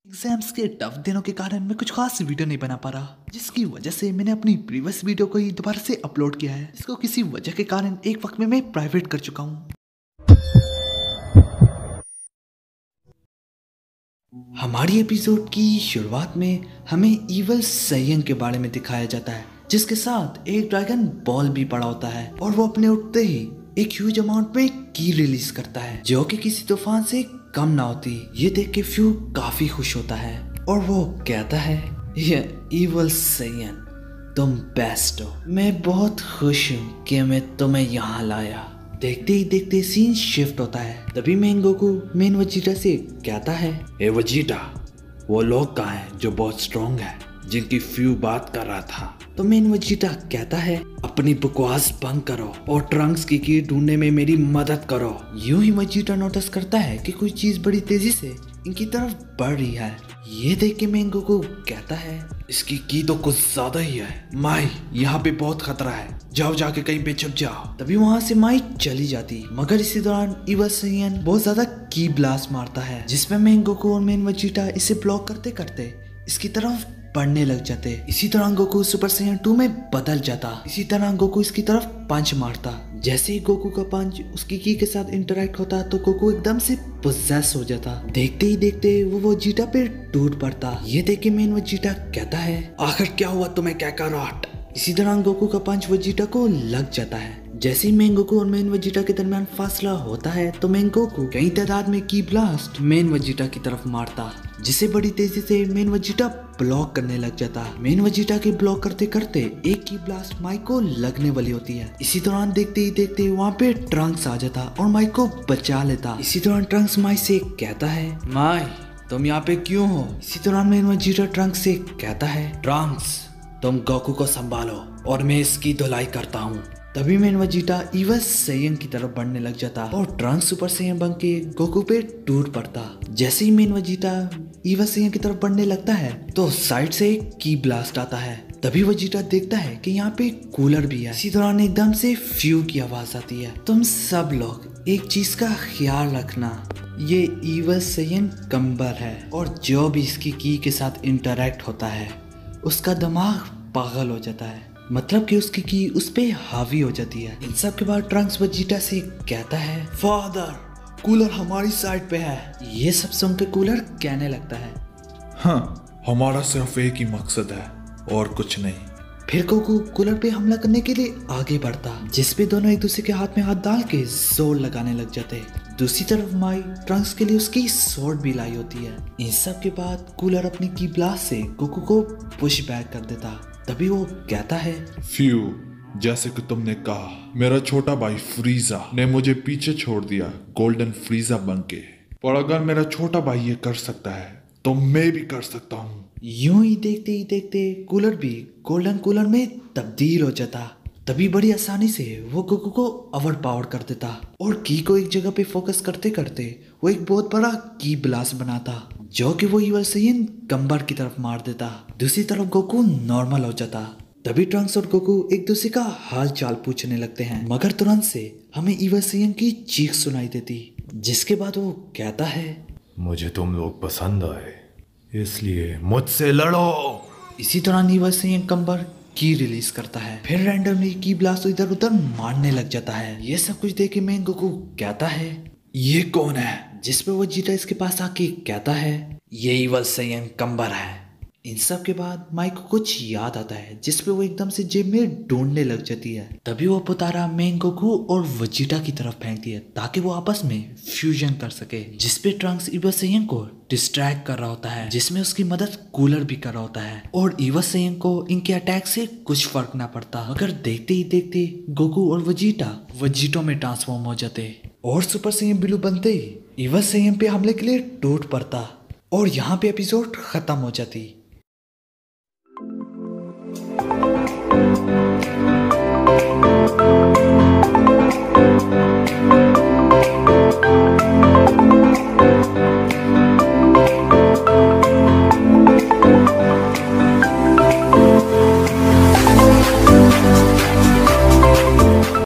Exams के tough दिनों के कारण मैं कुछ खास वीडियो नहीं बना पा रहा, जिसकी वजह से मैंने अपनी प्रीवियस वीडियो को ही दोबारा से अपलोड किया है, जिसको किसी वजह के कारण एक वक्त में मैं प्राइवेट कर चुका हूँ। हमारी एपिसोड की शुरुआत में हमें इवल सैयन के बारे में दिखाया जाता है, जिसके साथ एक ड्रैगन बॉल भी पड़ा होता है और वो अपने उठते ही एक ह्यूज अमाउंट में की रिलीज करता है, जो कि किसी तूफान से कम ना होती। ये देख के फ्यू काफी खुश होता है और वो कहता है, ये इवल सैयन, तुम बेस्ट हो। मैं बहुत खुश हूँ कि मैं तुम्हें यहाँ लाया। देखते ही देखते सीन शिफ्ट होता है। तभी मेन गोकू मेन वजीटा से कहता है, ए वजीटा, वो लोग कहाँ हैं जो बहुत स्ट्रॉन्ग है, जिनकी फ्यू बात कर रहा था। तो मेन वजीटा कहता है, अपनी बकवास बंद करो और ट्रंक्स की ढूंढने में मेरी मदद करो। यूं ही वजीटा नोटिस करता है कि कोई चीज बड़ी तेजी से इनकी तरफ बढ़ रही है। ये देख के मेन गोकू कहता है, इसकी की तो कुछ ज्यादा ही है। माई, यहाँ पे बहुत खतरा है, जाओ जाके कहीं पे छुप जाओ। तभी वहां से माई चली जाती, मगर इसी दौरान इवल सैयन बहुत ज्यादा की ब्लास्ट मारता है, जिसमें मेन गोकू और मेन वजीटा इसे ब्लॉक करते करते इसकी तरफ बढ़ने लग जाते। इसी तरह गोकू सुपर सैयन 2 में बदल जाता। इसी तरह गोकू इसकी तरफ पंच मारता। जैसे ही गोकू का पंच उसकी की के साथ इंटरेक्ट होता तो गोकू एकदम से पोजेस हो जाता। देखते ही देखते वो जीटा पे टूट पड़ता। ये देख के मेन वजीटा कहता है, आखिर क्या हुआ तुम्हें काकारोट। इसी तरह गोकू का पंच वजीटा को लग जाता है। जैसे ही मेन गोकू और मेन वजीटा के दरमियान फासला होता है तो मेन गोकू कई तादाद में की ब्लास्ट मेन वजीटा की तरफ मारता, जिसे बड़ी तेजी से मेन वजीटा ब्लॉक करने लग जाता। मेन वजीटा के ब्लॉक करते करते एक की ब्लास्ट माइक को लगने वाली होती है। इसी दौरान देखते ही देखते वहाँ पे ट्रंक्स आ जाता और माइक को बचा लेता। इसी दौरान ट्रंक्स माइक से कहता है, माई तुम यहाँ पे क्यों हो। इसी दौरान मेन वजीटा ट्रंक्स से कहता है, ट्रंक्स तुम गोकू को संभालो और मैं इसकी धुलाई करता हूँ। तभी मेन वजीटा इवल सैयन की तरफ बढ़ने लग जाता और ट्रंक्स सुपर सैयन बन के गोकू पे टूट पड़ता। जैसे ही मेन वजीटा इवल सैयन की तरफ बढ़ने लगता है तो साइड से एक की ब्लास्ट आता है। तभी वजीटा देखता है कि यहाँ पे कूलर भी है। इसी दौरान एकदम से फ्यू की आवाज आती है, तुम सब लोग एक चीज का ख्याल रखना, ये इवल सैयन कम्बर है और जो भी इसकी की के साथ इंटरेक्ट होता है उसका दिमाग पागल हो जाता है, मतलब कि उसकी की उस पे हावी हो जाती है। इन सब के बाद ट्रंक्स वजीटा से कहता है, फादर कूलर हमारी साइड पे है। ये सब सुन के कूलर कहने लगता है, हाँ, हमारा सिर्फ एक ही मकसद है और कुछ नहीं। फिर गोकू कूलर पे हमला करने के लिए आगे बढ़ता, जिसपे दोनों एक दूसरे के हाथ में हाथ डाल के जोर लगाने लग जाते। दूसरी तरफ माई ट्रंक्स के लिए उसकी स्वॉर्ड भी लाई होती है। इन सब के बाद कूलर अपनी की ब्लास्ट से गोकू को पुश बैक कर देता। तभी वो कहता है, फ्यू, जैसे कि तुमने कहा, मेरा छोटा भाई फ्रीजा ने मुझे पीछे छोड़ दिया गोल्डन फ्रीजा बनके, पर अगर मेरा छोटा भाई ये कर सकता है तो मैं भी कर सकता हूँ। यूं ही देखते कूलर भी गोल्डन कूलर में तब्दील हो जाता। तभी बड़ी आसानी से वो गोकू को ओवर पावर कर देता और की को एक जगह पे फोकस करते करते वो एक बहुत बड़ा की ब्लास्ट बनाता, जो कि वो इवल सैयन कम्बर की तरफ मार देता। दूसरी तरफ गोकू नॉर्मल हो जाता। तभी ट्रंक्स और गोकू एक दूसरे का हाल चाल पूछने लगते हैं, मगर तुरंत से हमें इवल सैयन की चीख सुनाई देती, जिसके बाद वो कहता है, मुझे तुम लोग पसंद आए, इसलिए मुझसे लड़ो। इसी दौरान इवल सैयन कम्बर की रिलीज करता है। फिर रैंडमली की ब्लास्ट इधर उधर मारने लग जाता है। ये सब कुछ देख के मेन गोकू कहता है, ये कौन है। जिसपे वो जीटा इसके पास आके कहता है, ये इवल सैयन कम्बर है। इन सब के बाद माइक को कुछ याद आता है, जिसपे वो एकदम से जेब में ढूंढने लग जाती है। तभी वो पुतारा मेन गोकू और वजीटा की तरफ फेंकती है ताकि वो आपस में फ्यूजन कर सके, जिसपे ट्रंक्स इवल सैयन को डिस्ट्रैक्ट कर रहा होता है, जिसमें उसकी मदद कूलर भी कर रहा होता है और इवल सैयन को इनके अटैक से कुछ फर्क ना पड़ता। मगर देखते ही देखते गोकू और वजीटा वजीटो में ट्रांसफॉर्म हो जाते और सुपर सैयन ब्लू बनते ही इवल सैयन पे हमले के लिए टूट पड़ता और यहाँ पे एपिसोड खत्म हो जाती।